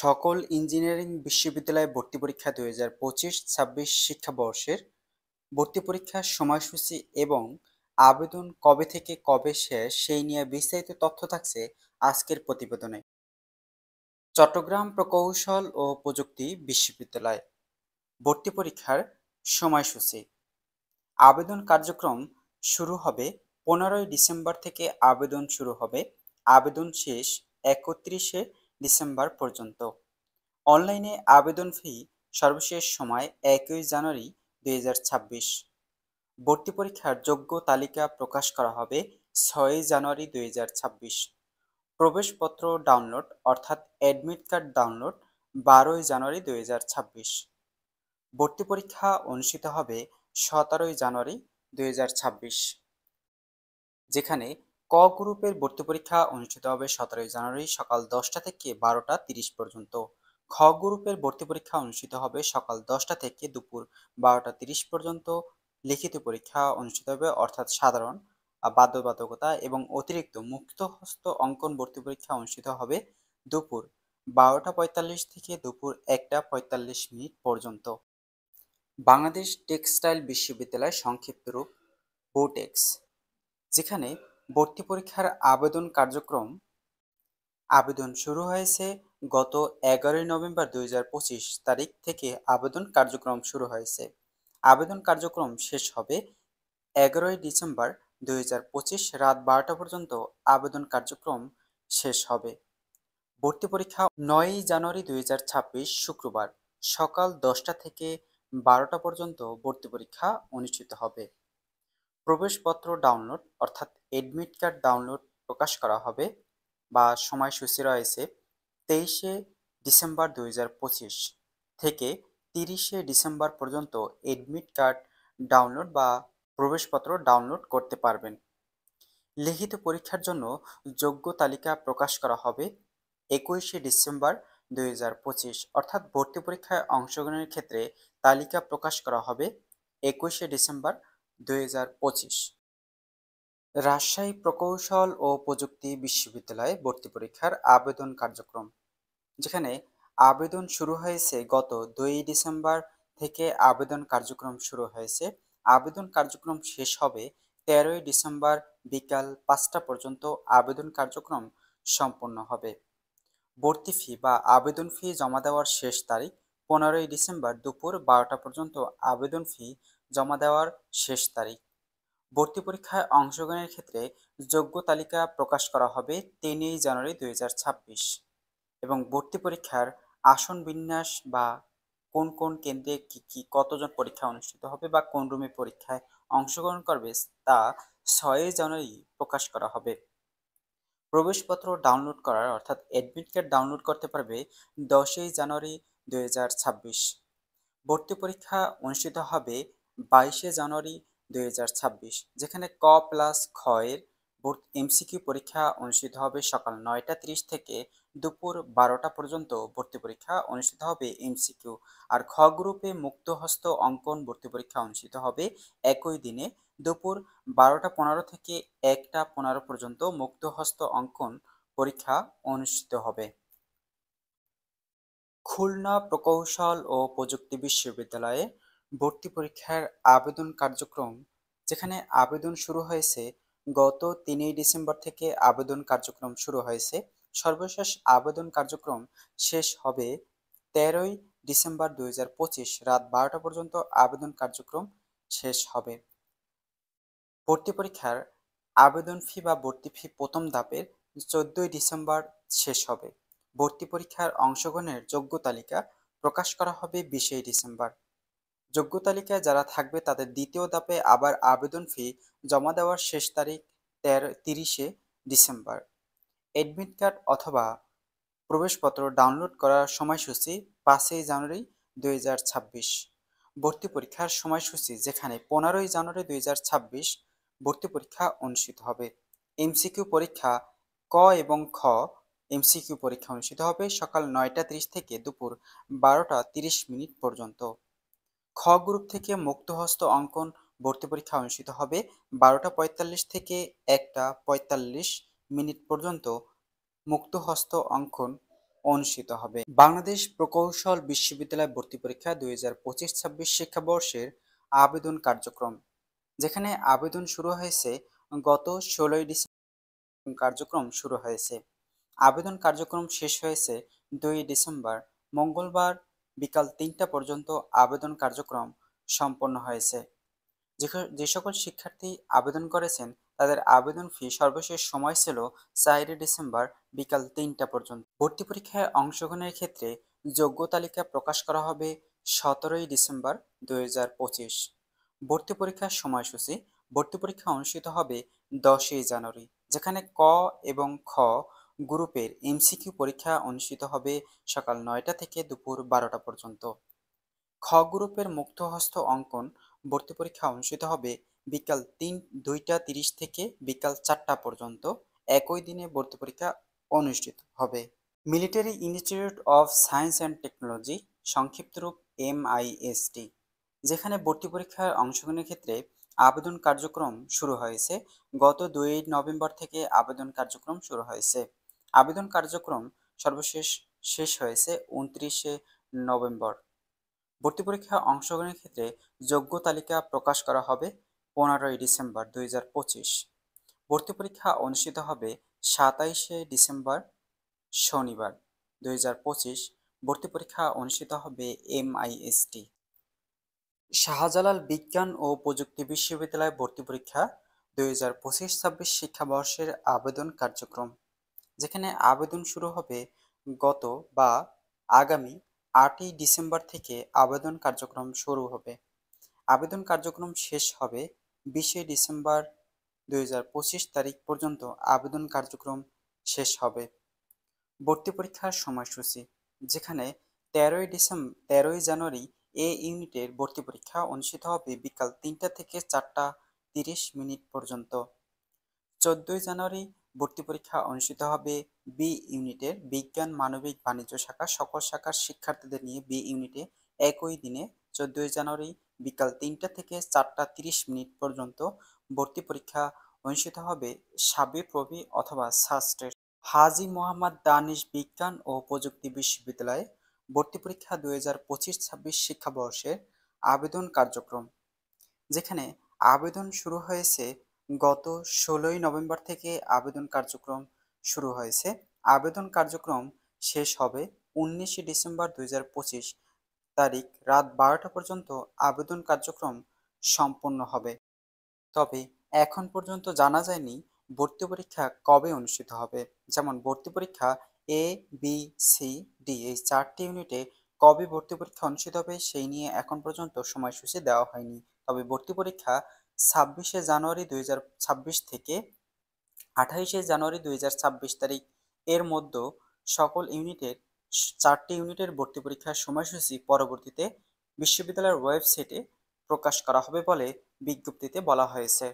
সকল ইঞ্জিনিয়ারিং বিশ্ববিদ্যালয়ে ভর্তি পরীক্ষা 2025-26 শিক্ষাবর্ষের ভর্তি পরীক্ষার সময়সূচি এবং আবেদন কবে থেকে কবে শেষ সেই নিয়ে বিস্তারিত তথ্য থাকছে আজকের প্রতিবেদনে। চট্টগ্রাম প্রকৌশল ও প্রযুক্তি বিশ্ববিদ্যালয় ভর্তি পরীক্ষার সময়সূচি। আবেদন কার্যক্রম শুরু হবে 15ই ডিসেম্বর থেকে আবেদন শুরু হবে, আবেদন শেষ 31শে ডিসেম্বর পর্যন্ত। অনলাইনে আবেদন ফি সর্বশেষ সময় 1 জানুয়ারি 2026। ভর্তি পরীক্ষার যোগ্য তালিকা প্রকাশ করা হবে 6 জানুয়ারি 2026। প্রবেশপত্র ডাউনলোড অর্থাৎ অ্যাডমিট কার্ড ডাউনলোড 12 জানুয়ারি 2026। ভর্তি পরীক্ষা অনুষ্ঠিত হবে 17 জানুয়ারি 2026, যেখানে ক গ্রুপের ভর্তি পরীক্ষা অনুষ্ঠিত হবে 17 জানুয়ারি সকাল 10টা থেকে 12টা 30 পর্যন্ত। খ গ্রুপের ভর্তি পরীক্ষা অনুষ্ঠিত হবে সকাল 10টা থেকে দুপুর 12টা 30 পর্যন্ত। লিখিত পরীক্ষা অনুষ্ঠিত হবে অর্থাৎ সাধারণ, বাধ্যবাধকতা এবং অতিরিক্ত মুক্তহস্ত অঙ্কন ভর্তি পরীক্ষা অনুষ্ঠিত হবে দুপুর 12টা 45 থেকে দুপুর 1টা 45 পর্যন্ত। বাংলাদেশ টেক্সটাইল বিশ্ববিদ্যালয় সংক্ষিপ্ত রূপ বোটেক্স, যেখানে ভর্তি পরীক্ষার আবেদন কার্যক্রম আবেদন শুরু হয়েছে গত 11 নভেম্বর 2025 তারিখ থেকে আবেদন কার্যক্রম শুরু হয়েছে। আবেদন কার্যক্রম শেষ হবে 11 ডিসেম্বর 2025 রাত 12টা পর্যন্ত আবেদন কার্যক্রম শেষ হবে। ভর্তি পরীক্ষা 9 জানুয়ারি 2026 শুক্রবার সকাল 10টা থেকে 12টা পর্যন্ত ভর্তি পরীক্ষা অনুষ্ঠিত হবে। প্রবেশপত্র ডাউনলোড অর্থাৎ এডমিট কার্ড ডাউনলোড প্রকাশ করা হবে বা সময়সূচি রয়েছে 23শে ডিসেম্বর 2025 থেকে 30শে ডিসেম্বর পর্যন্ত এডমিট কার্ড ডাউনলোড বা প্রবেশপত্র ডাউনলোড করতে পারবেন। লিখিত পরীক্ষার জন্য যোগ্য তালিকা প্রকাশ করা হবে 21শে ডিসেম্বর 2025, অর্থাৎ ভর্তি পরীক্ষায় অংশগ্রহণের ক্ষেত্রে তালিকা প্রকাশ করা হবে 21শে ডিসেম্বর 2025। রাজশাহী প্রকৌশল ও প্রযুক্তি বিশ্ববিদ্যালয়ে ভর্তি পরীক্ষার আবেদন কার্যক্রম, যেখানে আবেদন শুরু হয়েছে গত 2 ডিসেম্বর থেকে আবেদন কার্যক্রম শুরু হয়েছে। আবেদন কার্যক্রম শেষ হবে 13 ডিসেম্বর বিকাল 5টা পর্যন্ত আবেদন কার্যক্রম সম্পন্ন হবে। ভর্তি ফি বা আবেদন ফি জমা দেওয়ার শেষ তারিখ 15 ডিসেম্বর দুপুর 12টা পর্যন্ত আবেদন ফি জমা দেওয়ার শেষ তারিখ। ভর্তি পরীক্ষায় অংশগ্রহণের ক্ষেত্রে যোগ্য তালিকা প্রকাশ করা হবে 3 জানুয়ারি 2026 এবং ভর্তি পরীক্ষার আসন বিন্যাস বা কোন কোন কেন্দ্রে কি কতজন পরীক্ষা অনুষ্ঠিত হবে বা কোন রুমে পরীক্ষায় অংশগ্রহণ করবে তা 6 জানুয়ারি প্রকাশ করা হবে। প্রবেশপত্র ডাউনলোড করার অর্থাৎ অ্যাডমিট কার্ড ডাউনলোড করতে পারবে 10 জানুয়ারি 2026। ভর্তি পরীক্ষা অনুষ্ঠিত হবে 22 জানুয়ারি 2026, যেখানে ক প্লাস খ এর এমসিকিউ পরীক্ষা অনুষ্ঠিত হবে সকাল 9টা 30 থেকে দুপুর 12টা পর্যন্ত। ভর্তি পরীক্ষা অনুষ্ঠিত হবে এমসিকিউ। আর খ গ্রুপে মুক্তহস্ত অঙ্কন ভর্তি পরীক্ষা অনুষ্ঠিত হবে একই দিনে দুপুর 12টা 15 থেকে 1টা 15 পর্যন্ত মুক্তহস্ত অঙ্কন পরীক্ষা অনুষ্ঠিত হবে। খুলনা প্রকৌশল ও প্রযুক্তি বিশ্ববিদ্যালয়ে ভর্তি পরীক্ষার আবেদন কার্যক্রম, যেখানে আবেদন শুরু হয়েছে গত 3 ডিসেম্বর থেকে আবেদন কার্যক্রম শুরু হয়েছে। সর্বশেষ আবেদন কার্যক্রম শেষ হবে 13 ডিসেম্বর 2025 রাত 12টা পর্যন্ত আবেদন কার্যক্রম শেষ হবে। ভর্তি পরীক্ষার আবেদন ফি বা ভর্তি ফি প্রথম ধাপের 14 ডিসেম্বর শেষ হবে। ভর্তি পরীক্ষার অংশগ্রহণের যোগ্য তালিকা প্রকাশ করা হবে 20 ডিসেম্বর। যোগ্য তালিকায় যারা থাকবে তাদের দ্বিতীয় ধাপে আবার আবেদন ফি জমা দেওয়ার শেষ তারিখ 30 ডিসেম্বর। এডমিট কার্ড অথবা প্রবেশপত্র ডাউনলোড করার সময়সূচি 5 জানুয়ারি 2026। ভর্তি পরীক্ষার সময়সূচি, যেখানে 15 জানুয়ারি 2026 ভর্তি পরীক্ষা অনুষ্ঠিত হবে। এমসিকিউ পরীক্ষা ক এবং খ এমসিকিউ পরীক্ষা অনুষ্ঠিত হবে সকাল 9টা 30 থেকে দুপুর 12টা 30 পর্যন্ত। খ গ্রুপ থেকে মুক্তহস্ত অঙ্কন ভর্তি পরীক্ষা অনুষ্ঠিত হবে 12টা 45 থেকে 1টা 45 পর্যন্ত। মুক্তহস্ত অঙ্কন অনুষ্ঠিত হবে। বাংলাদেশ প্রকৌশল বিশ্ববিদ্যালয় ভর্তি পরীক্ষা 2025-26 শিক্ষাবর্ষের আবেদন কার্যক্রম, যেখানে আবেদন শুরু হয়েছে গত 16 ডিসেম্বর। কার্যক্রম শুরু হয়েছে। আবেদন কার্যক্রম শেষ হয়েছে 2 ডিসেম্বর মঙ্গলবার বিকাল 3টা পর্যন্ত আবেদন কার্যক্রম সম্পন্ন হয়েছে। যে সকল শিক্ষার্থী আবেদন করেছেন তাদের আবেদন ফি সর্বশেষ সময় ছিল 4 ডিসেম্বর বিকাল 3টা পর্যন্ত। ভর্তি পরীক্ষায় অংশগ্রহণের ক্ষেত্রে যোগ্য তালিকা প্রকাশ করা হবে 17 ডিসেম্বর 2025। ভর্তি পরীক্ষার সময়সূচি: ভর্তি পরীক্ষা অনুষ্ঠিত হবে 10 জানুয়ারি, যেখানে ক এবং খ গ্রুপের এমসিকিউ পরীক্ষা অনুষ্ঠিত হবে সকাল 9টা থেকে দুপুর 12টা পর্যন্ত। খ গ্রুপের মুক্তহস্ত অঙ্কন ভর্তি পরীক্ষা অনুষ্ঠিত হবে বিকাল 2টা 30 থেকে বিকাল 4টা পর্যন্ত। একই দিনে ভর্তি পরীক্ষা অনুষ্ঠিত হবে। Military institute of science and technology, সংক্ষিপ্ত রূপ MIST, যেখানে ভর্তি পরীক্ষার অংশগ্রহণের ক্ষেত্রে আবেদন কার্যক্রম শুরু হয়েছে গত 2 নভেম্বর থেকে আবেদন কার্যক্রম শুরু হয়েছে। আবেদন কার্যক্রম সর্বশেষ শেষ হয়েছে 29 নভেম্বর। ভর্তি পরীক্ষায় অংশগ্রহণের ক্ষেত্রে যোগ্য তালিকা প্রকাশ করা হবে 15 ডিসেম্বর 2025। ভর্তি পরীক্ষা অনুষ্ঠিত হবে 27 ডিসেম্বর শনিবার 2025। ভর্তি পরীক্ষা অনুষ্ঠিত হবে MIST। শাহজালাল বিজ্ঞান ও প্রযুক্তি বিশ্ববিদ্যালয় ভর্তি পরীক্ষা 2025-26 শিক্ষাবর্ষের আবেদন কার্যক্রম, যেখানে আবেদন শুরু হবে গত বা আগামী 8 ডিসেম্বর থেকে আবেদন কার্যক্রম শুরু হবে। আবেদন কার্যক্রম শেষ হবে 20 ডিসেম্বর 2025 তারিখ পর্যন্ত আবেদন কার্যক্রম শেষ হবে। ভর্তি পরীক্ষার সময়সূচি: যেখানে 13 জানুয়ারি ইউনিটের ভর্তি পরীক্ষা অনুষ্ঠিত হবে বিকাল 3টা থেকে 4টা 30 পর্যন্ত। 14 জানুয়ারি ভর্তি পরীক্ষা অনুষ্ঠিত হবে বি ইউনিটের বিজ্ঞান, মানবিক, বাণিজ্য শাখা সকল শাখার শিক্ষার্থীদের নিয়ে বি ইউনিটে একই দিনে 14 জানুয়ারি বিকাল 3টা থেকে 4টা 30 পর্যন্ত ভর্তি পরীক্ষা অনুষ্ঠিত হবে সাবিপ্রবি অথবা সাস্টের। হাজী মোহাম্মদ দানিশ বিজ্ঞান ও প্রযুক্তি বিশ্ববিদ্যালয়ে ভর্তি পরীক্ষা 2025-26 শিক্ষাবর্ষের আবেদন কার্যক্রম, যেখানে আবেদন শুরু হয়েছে গত 16 নভেম্বর থেকে আবেদন কার্যক্রম শুরু হয়েছে। আবেদন কার্যক্রম শেষ হবে 19 ডিসেম্বর 2025 তারিখ রাত 12টা পর্যন্ত আবেদন কার্যক্রম সম্পন্ন হবে। তবে এখন পর্যন্ত জানা যায়নি ভর্তি পরীক্ষা কবে অনুষ্ঠিত হবে। যেমন ভর্তি পরীক্ষা A, B, C, D এই 4টি ইউনিটে কবে ভর্তি পরীক্ষা অনুষ্ঠিত হবে সেই নিয়ে এখন পর্যন্ত সময়সূচি দেওয়া হয়নি। তবে ভর্তি পরীক্ষা 26 জানুয়ারি 2026 থেকে 28 জানুয়ারি 2026 তারিখ এর মধ্যে সকল ইউনিটের 4টি ইউনিটের ভর্তি পরীক্ষার সময়সূচি পরবর্তীতে বিশ্ববিদ্যালয়ের ওয়েবসাইটে প্রকাশ করা হবে বলে বিজ্ঞপ্তিতে বলা হয়েছে।